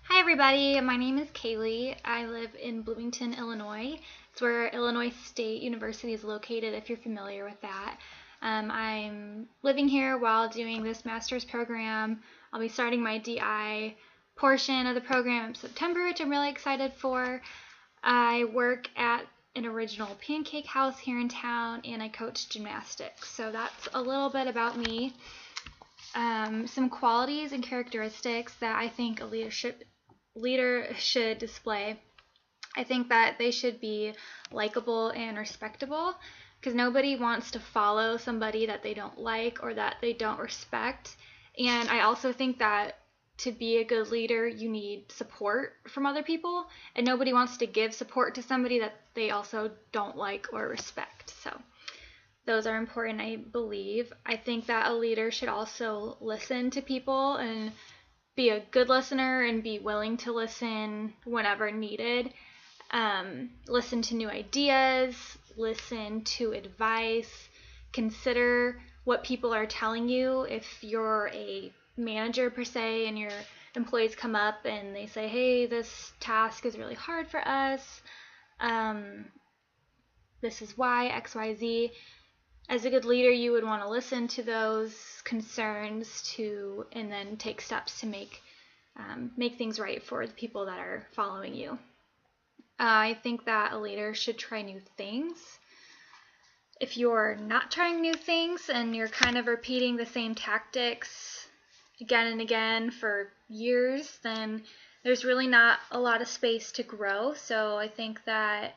Hi everybody, my name is Kaylee. I live in Bloomington, Illinois. It's where Illinois State University is located, if you're familiar with that. I'm living here while doing this master's program. I'll be starting my DI portion of the program in September, which I'm really excited for. I work at an original pancake house here in town, and I coach gymnastics. So that's a little bit about me. Some qualities and characteristics that I think a leader should display. I think that they should be likable and respectable, because nobody wants to follow somebody that they don't like or that they don't respect. And I also think that to be a good leader, you need support from other people, and nobody wants to give support to somebody that they also don't like or respect. So those are important, I believe. I think that a leader should also listen to people and be a good listener and be willing to listen whenever needed. Listen to new ideas, listen to advice, consider what people are telling you. If you're a manager per se and your employees come up and they say, hey, this task is really hard for us, this is why, XYZ. As a good leader, you would want to listen to those concerns and then take steps to make things right for the people that are following you. I think that a leader should try new things. If you're not trying new things and you're kind of repeating the same tactics again and again for years, then there's really not a lot of space to grow. So I think that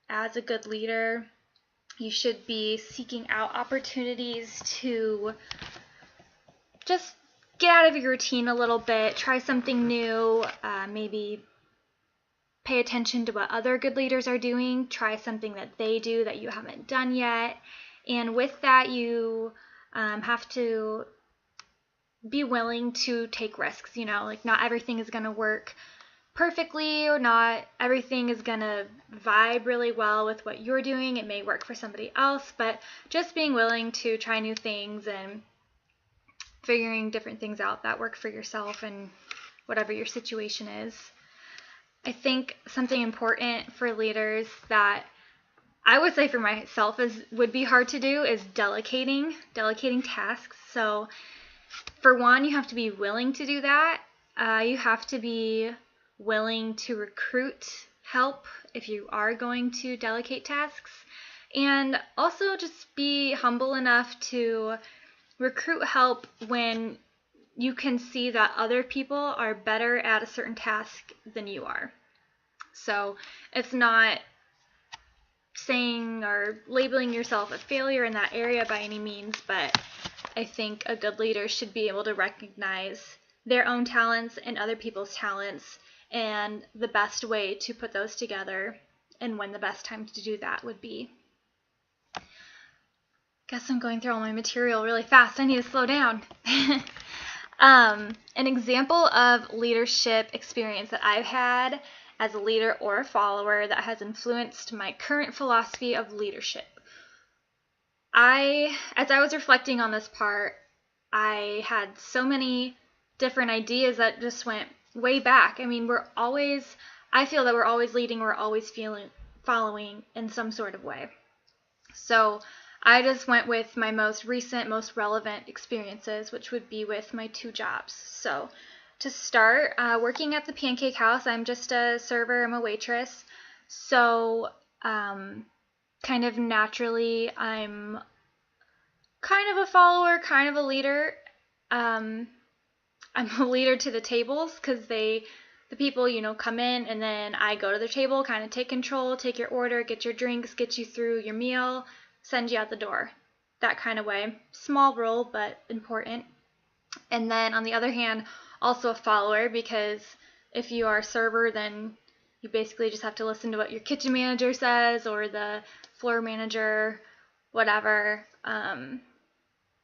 as a good leader, you should be seeking out opportunities to just get out of your routine a little bit, try something new, maybe pay attention to what other good leaders are doing, try something that they do that you haven't done yet. And with that, you have to be willing to take risks. Like not everything is going to work perfectly, or not everything is gonna vibe really well with what you're doing. It may work for somebody else, but just being willing to try new things and figuring different things out that work for yourself and whatever your situation is. I think something important for leaders that I would say for myself would be hard to do is delegating tasks. So for one, you have to be willing to do that. You have to be willing to recruit help if you are going to delegate tasks, and also just be humble enough to recruit help when you can see that other people are better at a certain task than you are. So it's not saying or labeling yourself a failure in that area by any means, but I think a good leader should be able to recognize their own talents and other people's talents, and the best way to put those together and when the best time to do that would be. Guess I'm going through all my material really fast. I need to slow down. An example of leadership experience that I've had as a leader or a follower that has influenced my current philosophy of leadership. As I was reflecting on this part, I had so many different ideas that just went way back. I mean, I feel that we're always leading, we're always following in some sort of way. So I just went with my most recent, most relevant experiences, which would be with my 2 jobs. So to start, working at the Pancake House, I'm just a server, I'm a waitress. So kind of naturally, I'm kind of a follower, kind of a leader. I'm a leader to the tables, because the people, come in, and then I go to the table, kind of take control, take your order, get your drinks, get you through your meal, send you out the door. That kind of way. Small role, but important. And then on the other hand, also a follower, because if you are a server, then you basically just have to listen to what your kitchen manager says or the floor manager, whatever.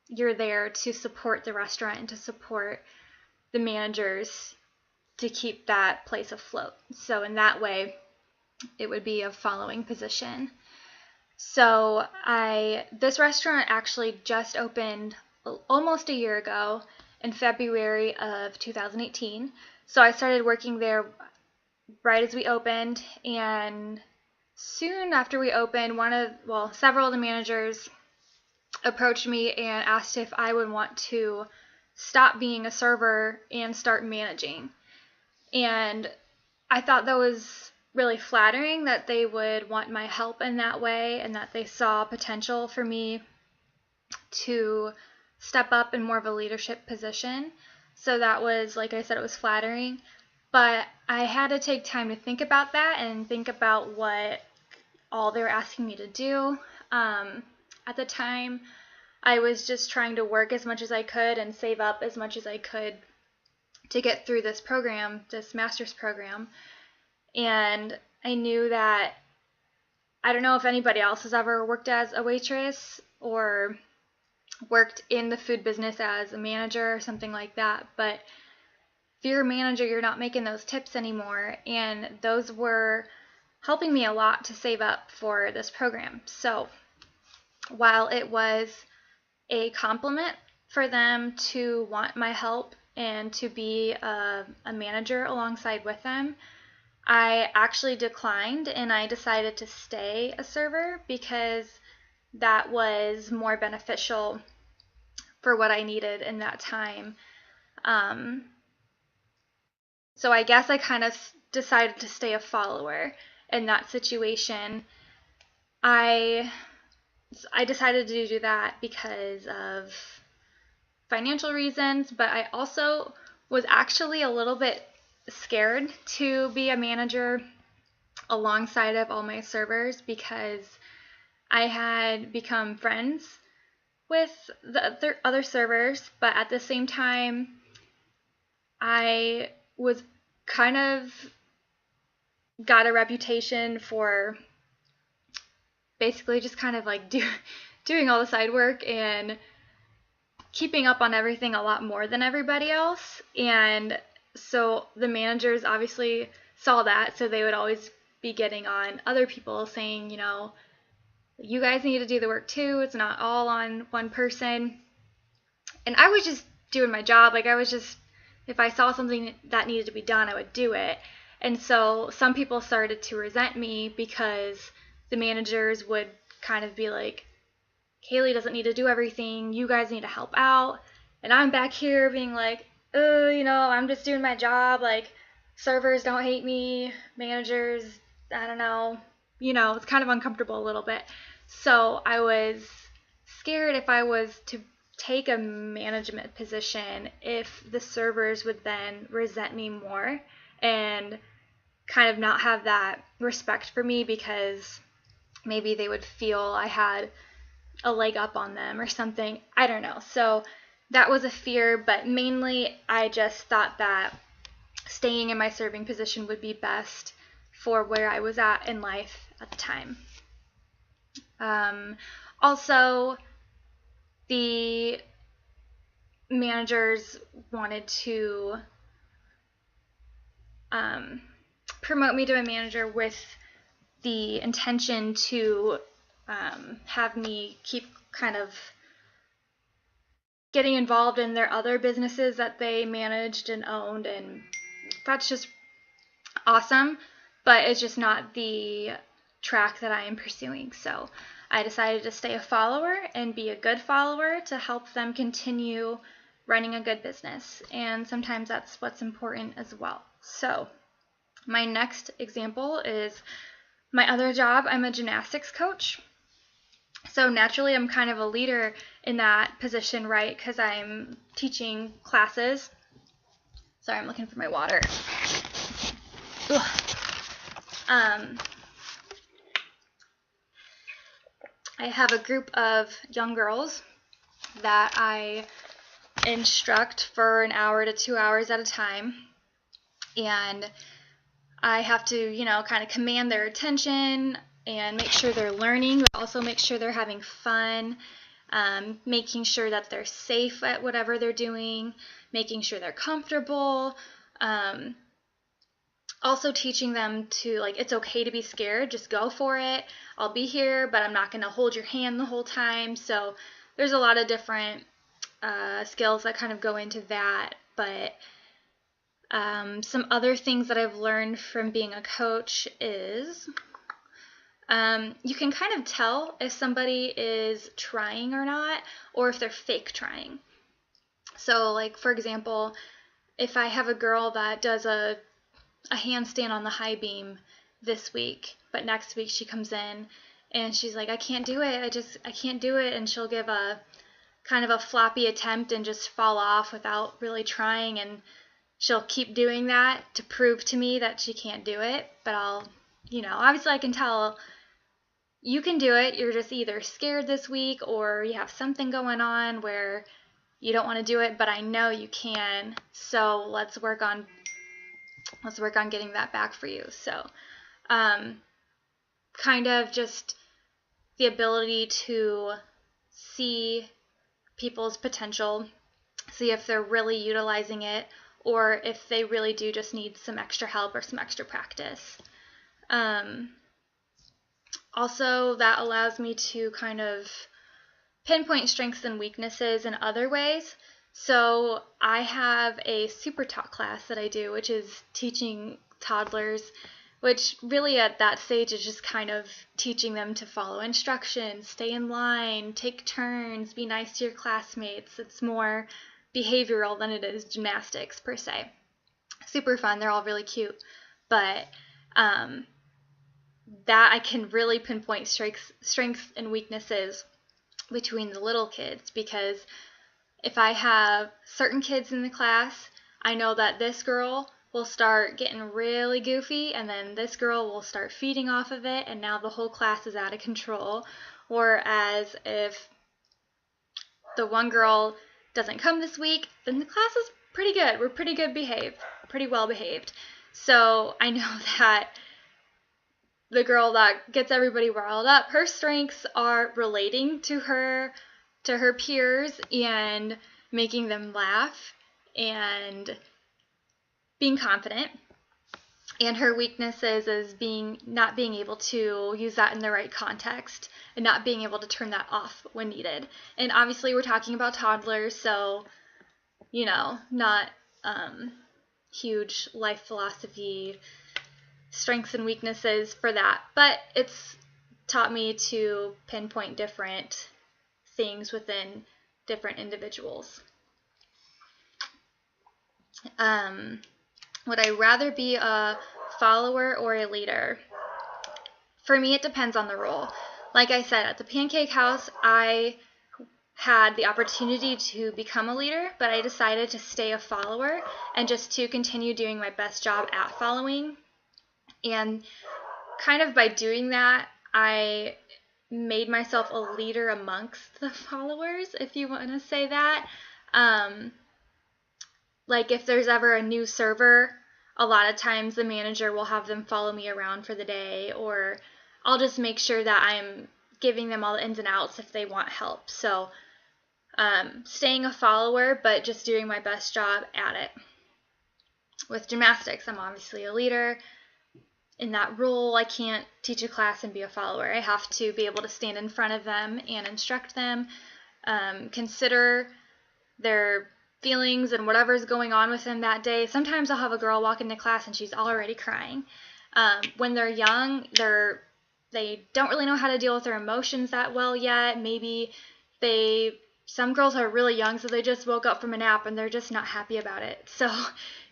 You're there to support the restaurant and to support the managers to keep that place afloat. So in that way, it would be a following position. So this restaurant actually just opened almost a year ago, in February of 2018. So I started working there right as we opened, and soon after we opened, several of the managers approached me and asked if I would want to stop being a server and start managing. And I thought that was really flattering that they would want my help in that way, and that they saw potential for me to step up in more of a leadership position. So that was, like I said, it was flattering. But I had to take time to think about that and think about what all they were asking me to do. At the time, I was just trying to work as much as I could and save up as much as I could to get through this program, this master's program. And I knew that, I don't know if anybody else has ever worked as a waitress or worked in the food business as a manager or something like that, but if you're a manager, you're not making those tips anymore, and those were helping me a lot to save up for this program. So while it was a compliment for them to want my help and to be a manager alongside with them, I actually declined, and I decided to stay a server because that was more beneficial for what I needed in that time. So I guess I kind of decided to stay a follower in that situation. I decided to do that because of financial reasons, but I also was actually a little bit scared to be a manager alongside of all my servers, because I had become friends with the other servers, but at the same time, I was kind of got a reputation for basically just kind of like doing all the side work and keeping up on everything a lot more than everybody else. And so the managers obviously saw that, so they would always be getting on other people saying, you guys need to do the work too. It's not all on one person. And I was just doing my job. Like, I was just, if I saw something that needed to be done, I would do it. And so some people started to resent me because the managers would kind of be like, Kaylee doesn't need to do everything. You guys need to help out. And I'm back here being like, I'm just doing my job. Like, servers don't hate me. Managers, I don't know. It's kind of uncomfortable a little bit. So I was scared if I was to take a management position, if the servers would then resent me more and kind of not have that respect for me, because maybe they would feel I had a leg up on them or something. I don't know. So that was a fear, but mainly I just thought that staying in my serving position would be best for where I was at in life at the time. Also, the managers wanted to promote me to a manager with the intention to have me keep kind of getting involved in their other businesses that they managed and owned, and that's just awesome, but it's just not the track that I am pursuing. So I decided to stay a follower and be a good follower to help them continue running a good business, and sometimes that's what's important as well. So my next example is my other job. I'm a gymnastics coach. So naturally, I'm kind of a leader in that position, right? Because I'm teaching classes. Sorry, I'm looking for my water. I have a group of young girls that I instruct for an hour to 2 hours at a time. And I have to, kind of command their attention and make sure they're learning, but also make sure they're having fun, making sure that they're safe at whatever they're doing, making sure they're comfortable, also teaching them to, it's okay to be scared, just go for it. I'll be here, but I'm not going to hold your hand the whole time. So there's a lot of different skills that kind of go into that. But some other things that I've learned from being a coach is you can kind of tell if somebody is trying or not, or if they're fake trying. So, like, for example, if I have a girl that does a handstand on the high beam this week, but next week she comes in and she's like, I can't do it. I can't do it. And she'll give a kind of a floppy attempt and just fall off without really trying. And she'll keep doing that to prove to me that she can't do it. But obviously I can tell you can do it. You're just either scared this week or you have something going on where you don't want to do it, but I know you can. So let's work on getting that back for you. So kind of just the ability to see people's potential, see if they're really utilizing it, or if they really do just need some extra help or some extra practice. Also, that allows me to kind of pinpoint strengths and weaknesses in other ways. So I have a Super Talk class that I do, which is teaching toddlers, which really at that stage is just kind of teaching them to follow instructions, stay in line, take turns, be nice to your classmates. It's more behavioral than it is gymnastics per se. Super fun. They're all really cute. But that I can really pinpoint strengths and weaknesses between the little kids, because if I have certain kids in the class, I know that this girl will start getting really goofy, and then this girl will start feeding off of it, and now the whole class is out of control. Whereas if the one girl doesn't come this week, then the class is pretty good. We're pretty well behaved. So I know that the girl that gets everybody riled up, her strengths are relating to her peers and making them laugh and being confident. And her weaknesses is not being able to use that in the right context and not being able to turn that off when needed. And obviously we're talking about toddlers, so not huge life philosophy strengths and weaknesses for that, but it's taught me to pinpoint different things within different individuals. Would I rather be a follower or a leader? For me, it depends on the role. Like I said, at the Pancake House, I had the opportunity to become a leader, but I decided to stay a follower and just to continue doing my best job at following. And kind of by doing that, I made myself a leader amongst the followers, if you want to say that. Like if there's ever a new server, a lot of times the manager will have them follow me around for the day, or I'll just make sure that I'm giving them all the ins and outs if they want help. So staying a follower, but just doing my best job at it. With gymnastics, I'm obviously a leader. In that role, I can't teach a class and be a follower. I have to be able to stand in front of them and instruct them, consider their feelings and whatever's going on with them that day. Sometimes I'll have a girl walk into class and she's already crying. When they're young, they don't really know how to deal with their emotions that well yet. Maybe some girls are really young, so they just woke up from a nap and they're just not happy about it. So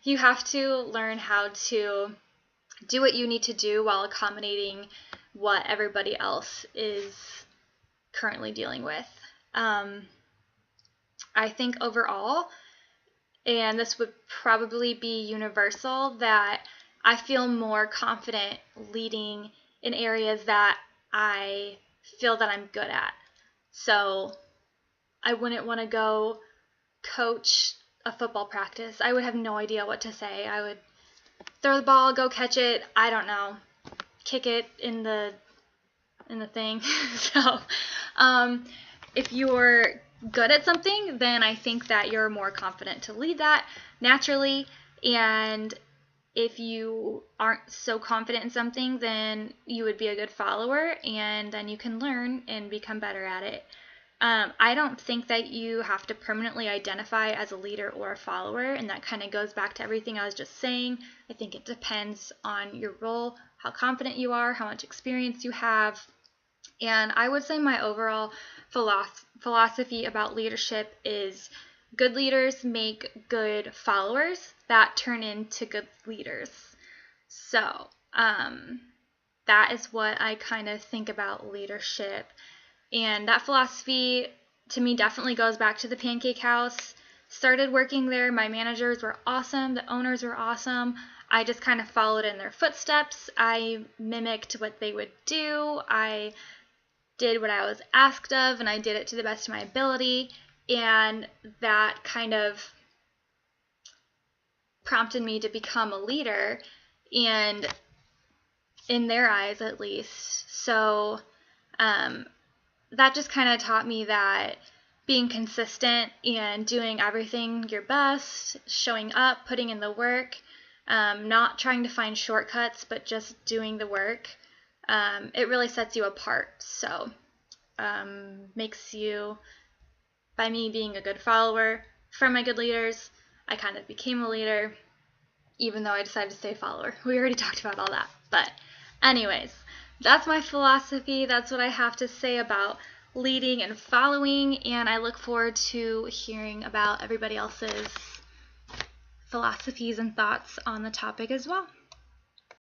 you have to learn how to do what you need to do while accommodating what everybody else is currently dealing with. I think overall, and this would probably be universal, that I feel more confident leading in areas that I feel that I'm good at. So I wouldn't want to go coach a football practice. I would have no idea what to say. I would throw the ball, go catch it, I don't know, kick it in the thing. So if you're good at something, then I think that you're more confident to lead that naturally. And if you aren't so confident in something, then you would be a good follower, and then you can learn and become better at it. I don't think that you have to permanently identify as a leader or a follower, and that kind of goes back to everything I was just saying. I think it depends on your role, how confident you are, how much experience you have. And I would say my overall philosophy about leadership is good leaders make good followers that turn into good leaders. So, that is what I kind of think about leadership. And that philosophy to me definitely goes back to the Pancake House. Started working there. My managers were awesome. The owners were awesome. I just kind of followed in their footsteps. I mimicked what they would do. I did what I was asked of, and I did it to the best of my ability. And that kind of prompted me to become a leader, and in their eyes at least. So that just kind of taught me that being consistent and doing everything your best, showing up, putting in the work, not trying to find shortcuts, but just doing the work, it really sets you apart. So makes you, by me being a good follower from my good leaders, I kind of became a leader, even though I decided to stay a follower. We already talked about all that. But anyways, that's my philosophy. That's what I have to say about leading and following, and I look forward to hearing about everybody else's philosophies and thoughts on the topic as well.